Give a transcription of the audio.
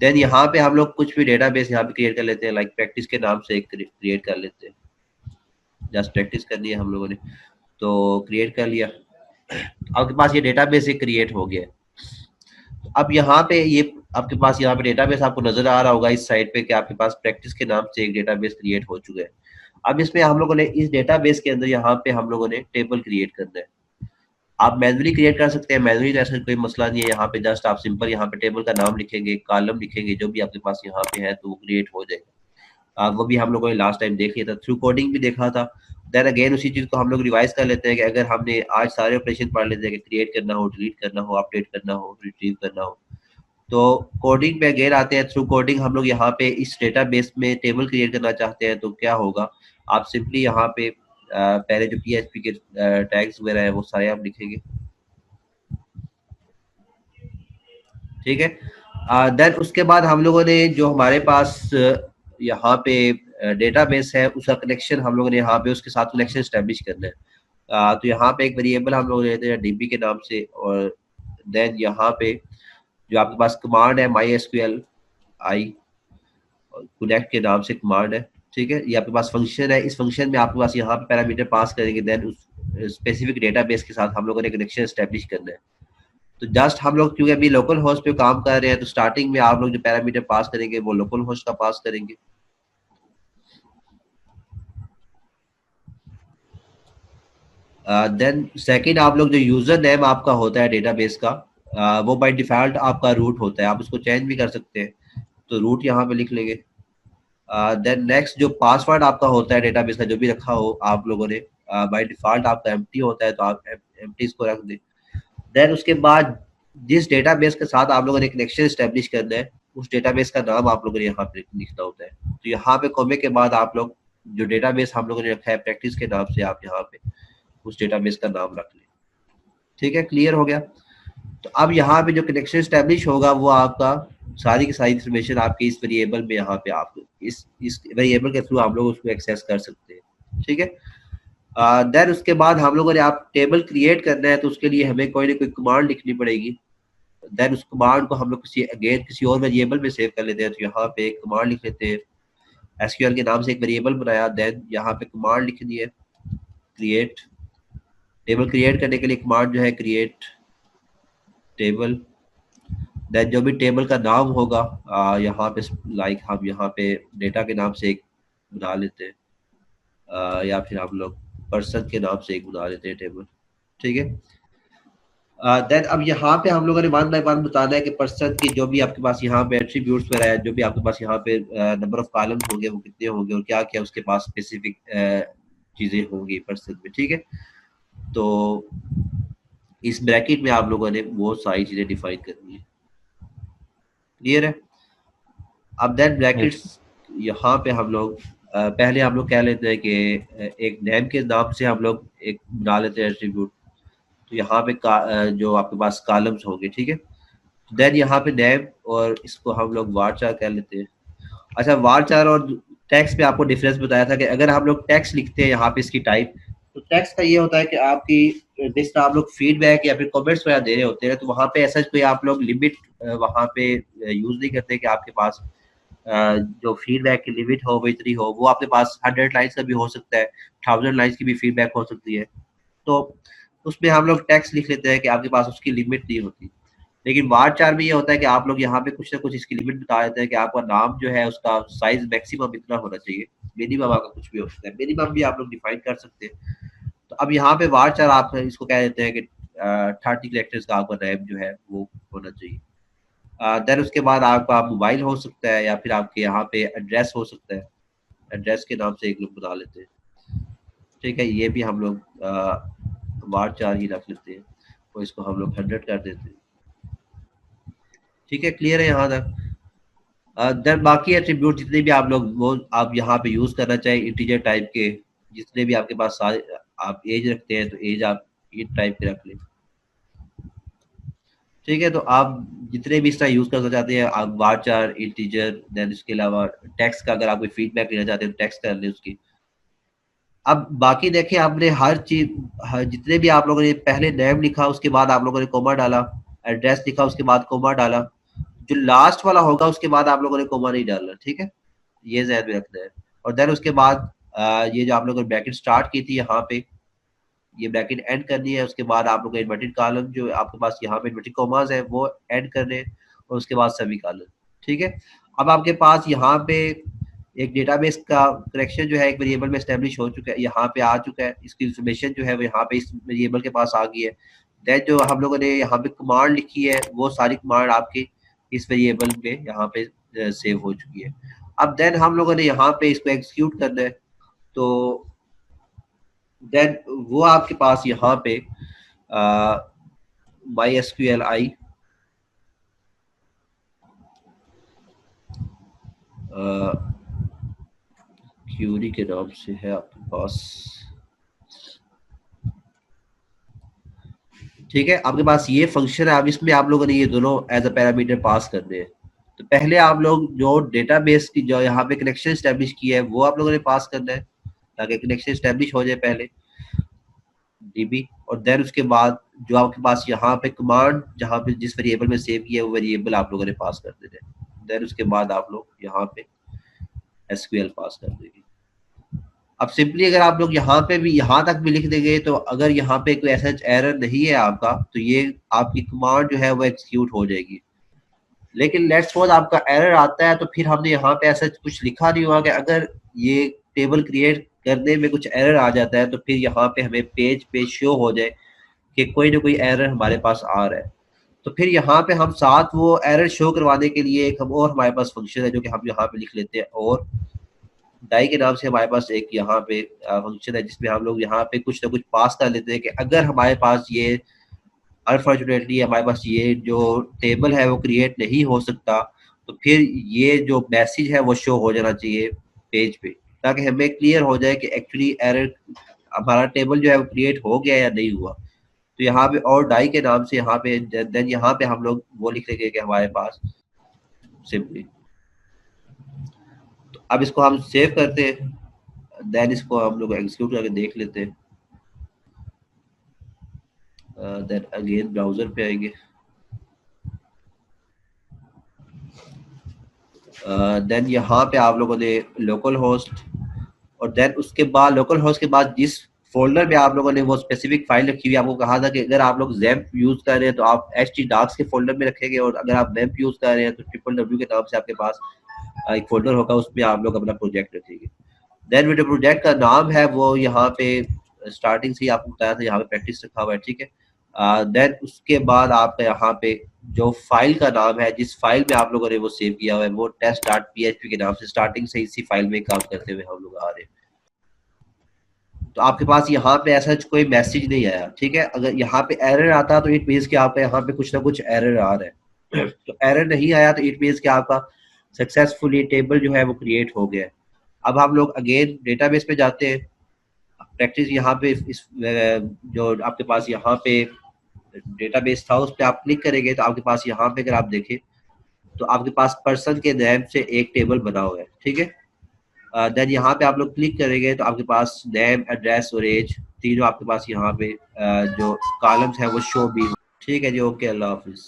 Then यहाँ पे हम लोग कुछ भी डेटाबेस यहाँ पे क्रिएट कर लेते हैं, लाइक प्रैक्टिस के नाम से क्रिएट कर लेते हैं, जस्ट प्रैक्टिस करनी है हम लोगों ने, तो क्रिएट कर लिया, आपके पास ये डेटाबेस एक क्रिएट हो गया है। तो अब यहाँ पे ये आपके पास यहाँ पे डेटाबेस आपको नजर आ रहा होगा इस साइड पे कि आपके पास प्रैक्टिस के नाम से एक डेटाबेस क्रिएट हो चुका है। अब इसमें हम लोगों ने इस डेटाबेस के अंदर यहाँ पे हम लोगों ने टेबल क्रिएट करना है। आप मैनुअली क्रिएट कर सकते हैं, मैनुअली ऐसा कोई मसला नहीं है। यहाँ पे जस्ट आप सिंपल यहाँ पे टेबल का नाम लिखेंगे, कॉलम लिखेंगे, जो भी आपके पास यहाँ पे है तो वो क्रिएट हो जाएगा। वो भी हम लोगों ने लास्ट टाइम देख लिया था, थ्रू कोडिंग भी देखा था। देन अगेन उसी चीज को हम लोग रिवाइज कर लेते हैं कि अगर हमने आज सारे ऑपरेशन पढ़ लेते हैं कि क्रिएट करना हो, डिलीट करना हो, अपडेट करना हो, रिट्रीव करना हो, तो कोडिंग पे अगेन आते हैं। थ्रू कोडिंग हम लोग यहाँ पे इस डेटाबेस में टेबल क्रिएट करना चाहते हैं तो क्या होगा, आप सिंपली यहाँ पे पहले जो PHP के टैग्स वगैरह है वो सारे आप लिखेंगे, ठीक है। देन उसके बाद हम लोगों ने जो हमारे पास यहाँ पे डेटाबेस है उसका कनेक्शन हम लोगों ने यहाँ पे उसके साथ कनेक्शन स्टैब्लिश करना है। तो यहाँ पे एक वेरिएबल हम लोग लेते हैं DB के नाम से, और देन यहाँ पे जो आपके पास कमांड है MySQL i कनेक्ट के नाम से कमांड है, ठीक है। ये आपके पास फंक्शन है, इस फंक्शन में आपके पास यहाँ पे पैरामीटर पास करेंगे, देन उस स्पेसिफिक डेटाबेस के साथ हम लोगों ने कनेक्शन स्टैब्लिश करना है। तो जस्ट हम लोग क्योंकि अभी लोकल होस्ट पे काम कर रहे हैं तो स्टार्टिंग में आप लोग जो पैरामीटर पास करेंगे वो लोकल होस्ट का पास करेंगे। देन सेकंड आप लोग जो यूजर नेम आपका होता है डेटाबेस का, वो बाय डिफॉल्ट आपका रूट होता है, आप उसको चेंज भी कर सकते हैं, तो रूट यहाँ पे लिख लेंगे। देन नेक्स्ट जो पासवर्ड आपका होता है डेटाबेस का जो भी रखा हो आप लोगों ने, बाय डिफॉल्ट आपका एम्प्टी होता है तो आप एम्प्टी इसको रख दें। देन उसके बाद जिस डेटाबेस के साथ आप लोगों ने कनेक्शन स्टैब्लिश करना है उस डेटाबेस का नाम आप लोगों ने यहाँ पे लिखना होता है। तो यहाँ पे कॉमे के बाद आप लोग जो डेटाबेस हम लोगों ने रखा है प्रैक्टिस के नाम से, आप यहाँ पे उस डेटाबेस का नाम रख लें, ठीक है। क्लियर हो गया। तो अब यहाँ पे जो कनेक्शन स्टैब्लिश होगा वो आपका सारी की सारी इन्फॉर्मेशन आपके इस वेरिएबल में यहाँ पे आप इस वेरिएबल के थ्रू आप लोग उसको एक्सेस कर सकते हैं, ठीक है। देन उसके बाद हम लोगों ने आप टेबल क्रिएट करना है तो उसके लिए हमें कोई ना कोई कमांड लिखनी पड़ेगी। देन उस कमांड को हम लोग किसी और वेरिएबल में सेव कर लेते हैं, तो यहाँ पे एक कमांड लिख लेते हैं, SQL के नाम से एक वेरिएबल बनाया, देन यहाँ पे कमांड लिख दी है क्रिएट। टेबल क्रिएट करने के लिए कमांड जो है क्रिएट टेबल। देन जो भी टेबल का नाम होगा यहाँ पे लाइक हम यहाँ पे डेटा के नाम से एक बना लेते हैं, या फिर हम लोग पर्सन के नाम से एक बना लेते हैं टेबल, ठीक है। देन अब यहाँ पे हम लोगों ने वन बाय वन बताना है कि पर्सन की जो भी आपके पास यहाँ पे एट्रीब्यूट्स वगैरह है, जो भी आपके पास यहाँ पे नंबर ऑफ कॉलम्स होंगे वो कितने होंगे और क्या क्या उसके पास स्पेसिफिक चीजें होंगी पर्सन में, ठीक है। तो इस ब्रैकेट में आप लोगों ने वो सारी चीजें डिफाइन करनी है, क्लियर है। अब देन ब्रैकेट्स यहाँ पे हम लोग पहले हम लोग कह लेते हैं कि एक नेम के नाम से हम लोग एक बना लेते हैं एट्रीब्यूट, तो यहाँ पे जो आपके पास कॉलम्स होंगे, ठीक है। देन यहाँ पे नेम और इसको हम लोग वारचार कह लेते हैं। अच्छा, वारचार और टेक्स्ट पे आपको डिफरेंस बताया था कि अगर हम लोग टेक्स्ट लिखते हैं यहाँ पे इसकी टाइप, तो टेक्स्ट का ये होता है कि आपकी जिस तरह आप लोग फीडबैक या फिर कमेंट्स वगैरह दे रहे होते हैं तो वहाँ पे ऐसा कोई आप लोग लिमिट वहाँ पे यूज नहीं करते कि आपके पास जो फीडबैक की लिमिट हो वो इतनी हो। वो आपके पास 100 लाइन्स का भी हो सकता है, 1000 लाइन्स की भी फीडबैक हो सकती है, तो उसमें हम लोग टेक्स्ट लिख लेते हैं कि आपके पास उसकी लिमिट नहीं होती। लेकिन वारचार में ये होता है कि आप लोग यहाँ पे कुछ ना कुछ इसकी लिमिट बता देते हैं कि आपका नाम जो है उसका साइज मैक्सिमम इतना होना चाहिए, मिनिमम आपका कुछ भी हो सकता है, मिनिमम भी आप लोग डिफाइन कर सकते हैं। तो अब यहाँ पे वारचार आप इसको कह देते हैं कि 30 कैरेक्टर्स का आपका नेम जो है वो होना चाहिए। देन उसके बाद आपका मोबाइल हो सकता है या फिर आपके यहाँ पे एड्रेस हो सकता है, एड्रेस के नाम से एक लोग बता लेते हैं, ठीक है। ये भी हम लोग वारचार ही रख लेते हैं, तो इसको हम लोग 100 कर देते हैं, ठीक है। क्लियर है यहाँ तक। देन बाकी एट्रीब्यूट जितने भी आप लोग वो आप यहाँ पे यूज करना चाहे इंटीजर टाइप के, जितने भी आपके पास सारे आप एज रखते हैं तो एज आप इन टाइप के रख लें, ठीक है। तो आप जितने भी इसका यूज करना चाहते हैं आप वारचार इंटीजर, देन इसके अलावा टेक्स्ट का अगर आप कोई फीडबैक लेना चाहते हैं तो टेक्स्ट कर लें उसकी। अब बाकी देखें आपने हर चीज जितने भी आप लोगों ने पहले नेम लिखा उसके बाद आप लोगों ने कोमा डाला, एड्रेस लिखा उसके बाद कोमा डाला, जो लास्ट वाला होगा उसके बाद आप लोगों ने कोमा नहीं डालना, ठीक है, ये ध्यान में रखना है। और देन उसके बाद ये जो आप लोगों ने ब्रैकेट स्टार्ट की थी यहाँ पे, ये ब्रैकेट एंड करनी है। उसके बाद आप लोग इन्वर्टेड कॉलम जो आपके पास यहाँ पे इन्वर्टेड कॉमास है वो ऐड करने हैं, और उसके बाद सभी कॉलम, ठीक है। अब आपके पास यहाँ पे एक डेटाबेस का कनेक्शन जो है एक वेरिएबल में एस्टेब्लिश हो चुका है, यहाँ पे आ चुका है, इसकी इंफॉर्मेशन जो है वो यहाँ पे इस वेरिएबल के पास आ गई है। देन जो हम लोगों ने यहाँ पे कमांड लिखी है वो सारी कमांड आपकी इस वेरिएबल में यहाँ पे सेव हो चुकी है। अब देन हम लोगों ने यहाँ पे इसको एग्जीक्यूट करना है, तो देन वो आपके पास यहाँ पे MySQLi क्यूरी के नाम से है आपके पास, ठीक है। आपके पास ये फंक्शन है, अब इसमें आप लोगों ने ये दोनों एज अ पैरामीटर पास करने हैं। तो पहले आप लोग जो डेटाबेस की जो यहाँ पे कनेक्शन स्टैब्लिश किया है वो आप लोगों ने पास करना है, ताकि कनेक्शन स्टैब्लिश हो जाए पहले डीबी। और देन उसके बाद जो आपके पास यहाँ पे कमांड जहाँ पे जिस वेरिएबल में सेव किया है वो वेरिएबल आप लोगों ने पास कर देना है। देन उसके बाद आप लोग यहाँ पे एसक्यूएल पास कर देंगे। अब सिंपली अगर आप लोग यहाँ पे भी यहाँ तक भी लिख देंगे, तो अगर यहाँ पे कोई ऐसा एरर नहीं है आपका, तो ये आपकी कमांड जो है वो एग्जीक्यूट हो जाएगी। लेकिन लेट्स सपोज आपका एरर आता है, तो फिर हमने यहाँ पे ऐसा कुछ लिखा नहीं हुआ कि अगर ये टेबल क्रिएट करने में कुछ एरर आ जाता है तो फिर यहाँ पे हमें पेज पे शो हो जाए कि कोई ना कोई एरर हमारे पास आ रहा है। तो फिर यहाँ पे हम साथ वो एरर शो करवाने के लिए एक हम और हमारे पास फंक्शन है जो कि हम यहाँ पे लिख लेते हैं, और डाई के नाम से हमारे पास एक यहाँ पे फंक्शन है जिसमें हम लोग यहाँ पे कुछ ना कुछ पास कर लेते हैं कि अगर हमारे पास ये अनफॉर्चुनेटली हमारे पास ये जो टेबल है वो क्रिएट नहीं हो सकता, तो फिर ये जो मैसेज है वो शो हो जाना चाहिए पेज पे, ताकि हमें क्लियर हो जाए कि एक्चुअली एरर हमारा टेबल जो है वो क्रिएट हो गया या नहीं हुआ। तो यहाँ पे और डाई के नाम से यहाँ पे देन यहाँ पे हम लोग वो लिख लेंगे कि हमारे पास सिंपली। तो अब इसको हम सेव करते हैं, देन इसको हम लोग एग्जीक्यूट करके देख लेते हैं। देन अगेन ब्राउजर पे आएंगे, देन यहाँ पे आप लोगों ने लोकल होस्ट, और देन उसके बाद लोकल होस्ट के बाद जिस फोल्डर में आप लोगों ने वो स्पेसिफिक फाइल रखी हुई है, आपको कहा था कि अगर आप लोग जैम्प यूज कर रहे हैं तो आप htdocs के फोल्डर में रखेंगे, और अगर आप मैप यूज कर रहे हैं तो www के नाम से आपके पास एक फोल्डर होगा, उसमें आप लोग अपना प्रोजेक्ट रखेंगे। देन जो प्रोजेक्ट का नाम है वो यहाँ पे स्टार्टिंग से ही आपको बताया था, यहाँ पे प्रैक्टिस रखा हुआ है, ठीक है। देन उसके बाद आपका यहाँ पे जो फाइल का नाम है, जिस फाइल में आप लोगों ने वो सेव किया हुआ है, वो test.php के नाम से स्टार्टिंग से इसी फाइल में काम करते हुए हम लोग आ रहे हैं। तो आपके पास यहाँ पे ऐसा कोई मैसेज नहीं आया, ठीक है। अगर यहाँ पे एरर आता तो इट मीन्स कि आपका यहाँ पे कुछ ना कुछ एरर आ रहा है। तो एरर नहीं आया तो इट मीन्स कि आपका सक्सेसफुली टेबल जो है वो क्रिएट हो गया है। अब हम लोग अगेन डेटाबेस पे जाते हैं, प्रैक्टिस यहाँ पे इस जो आपके पास यहाँ पे डेटाबेस था उस पर आप क्लिक करेंगे, तो आपके पास यहाँ पे अगर आप देखें तो आपके पास पर्सन के नेम से एक टेबल बना हुआ है, ठीक है। देन यहाँ पे आप लोग क्लिक करेंगे तो आपके पास नेम, एड्रेस और एज तीनों आपके पास यहाँ पे जो कॉलम्स है वो शो भी, ठीक है जी। ओके, अल्लाह हाफिज।